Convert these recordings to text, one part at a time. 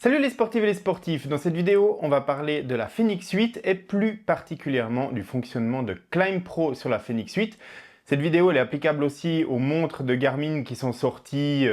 Salut les sportives et les sportifs, dans cette vidéo on va parler de la Fenix 8 et plus particulièrement du fonctionnement de Climb Pro sur la Fenix 8. Cette vidéo elle est applicable aussi aux montres de Garmin qui sont sorties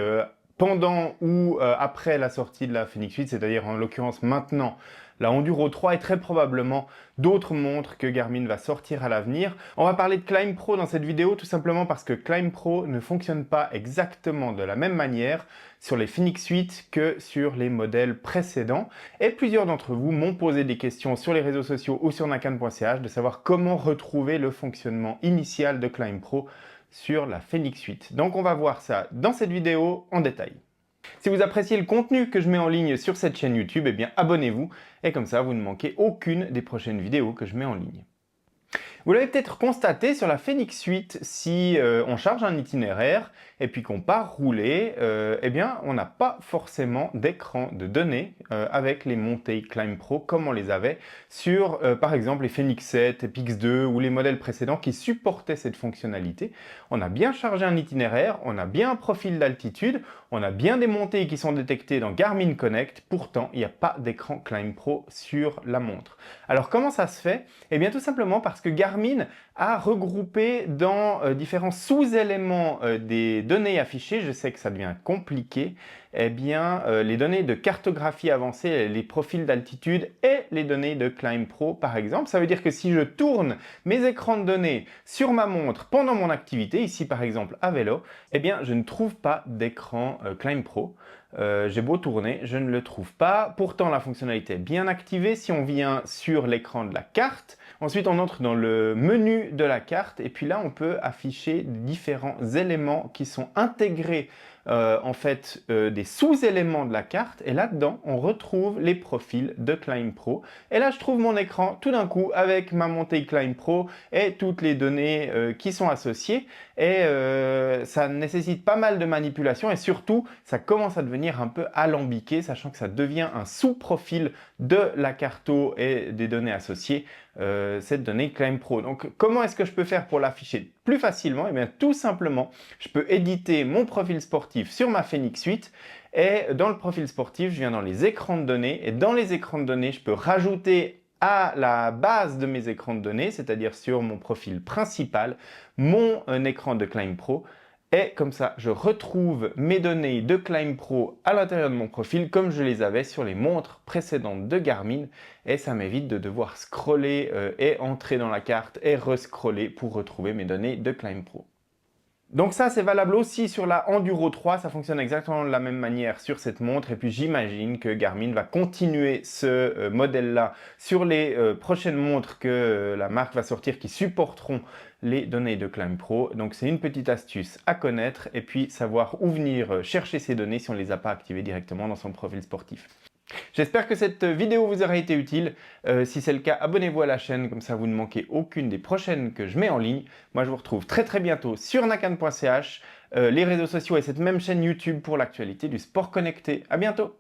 pendant ou après la sortie de la Fenix 8, c'est-à-dire en l'occurrence maintenant la Enduro 3 et très probablement d'autres montres que Garmin va sortir à l'avenir. On va parler de Climb Pro dans cette vidéo tout simplement parce que Climb Pro ne fonctionne pas exactement de la même manière sur les Fenix 8 que sur les modèles précédents. Et plusieurs d'entre vous m'ont posé des questions sur les réseaux sociaux ou sur nakan.ch de savoir comment retrouver le fonctionnement initial de Climb Pro sur la Fenix 8. Donc on va voir ça dans cette vidéo en détail. Si vous appréciez le contenu que je mets en ligne sur cette chaîne YouTube, eh bien abonnez-vous et comme ça vous ne manquez aucune des prochaines vidéos que je mets en ligne. Vous l'avez peut-être constaté sur la Fenix 8, si on charge un itinéraire et puis qu'on part rouler, eh bien on n'a pas forcément d'écran de données avec les montées Climb Pro comme on les avait sur par exemple les Fenix 7, Epix 2 ou les modèles précédents qui supportaient cette fonctionnalité. On a bien chargé un itinéraire, on a bien un profil d'altitude, on a bien des montées qui sont détectées dans Garmin Connect, pourtant il n'y a pas d'écran Climb Pro sur la montre. Alors comment ça se fait? Eh bien tout simplement parce que Garmin a regroupé dans différents sous-éléments des données affichées, je sais que ça devient compliqué, eh bien les données de cartographie avancée, les profils d'altitude et les données de Climb Pro par exemple. Ça veut dire que si je tourne mes écrans de données sur ma montre pendant mon activité, ici par exemple à vélo, eh bien je ne trouve pas d'écran Climb Pro. J'ai beau tourner, je ne le trouve pas. Pourtant, la fonctionnalité est bien activée. Si on vient sur l'écran de la carte, ensuite on entre dans le menu de la carte et puis là, on peut afficher différents éléments qui sont intégrés en fait des sous-éléments de la carte et là-dedans on retrouve les profils de Climb Pro et là je trouve mon écran tout d'un coup avec ma montée Climb Pro et toutes les données qui sont associées et ça nécessite pas mal de manipulation et surtout ça commence à devenir un peu alambiqué sachant que ça devient un sous-profil de la carto et des données associées cette donnée Climb Pro. Donc comment est-ce que je peux faire pour l'afficher plus facilement? Eh bien tout simplement, je peux éditer mon profil sportif sur ma Fenix 8 et dans le profil sportif, je viens dans les écrans de données et dans les écrans de données, je peux rajouter à la base de mes écrans de données, c'est-à-dire sur mon profil principal, mon écran de Climb Pro. Et comme ça, je retrouve mes données de Climb Pro à l'intérieur de mon profil comme je les avais sur les montres précédentes de Garmin. Et ça m'évite de devoir scroller et entrer dans la carte et rescroller pour retrouver mes données de Climb Pro. Donc ça, c'est valable aussi sur la Enduro 3, ça fonctionne exactement de la même manière sur cette montre et puis j'imagine que Garmin va continuer ce modèle-là sur les prochaines montres que la marque va sortir qui supporteront les données de Climb Pro. Donc c'est une petite astuce à connaître et puis savoir où venir chercher ces données si on ne les a pas activées directement dans son profil sportif. J'espère que cette vidéo vous aura été utile. Si c'est le cas, abonnez-vous à la chaîne, comme ça vous ne manquez aucune des prochaines que je mets en ligne. Moi, je vous retrouve très bientôt sur nakan.ch, les réseaux sociaux et cette même chaîne YouTube pour l'actualité du sport connecté. À bientôt!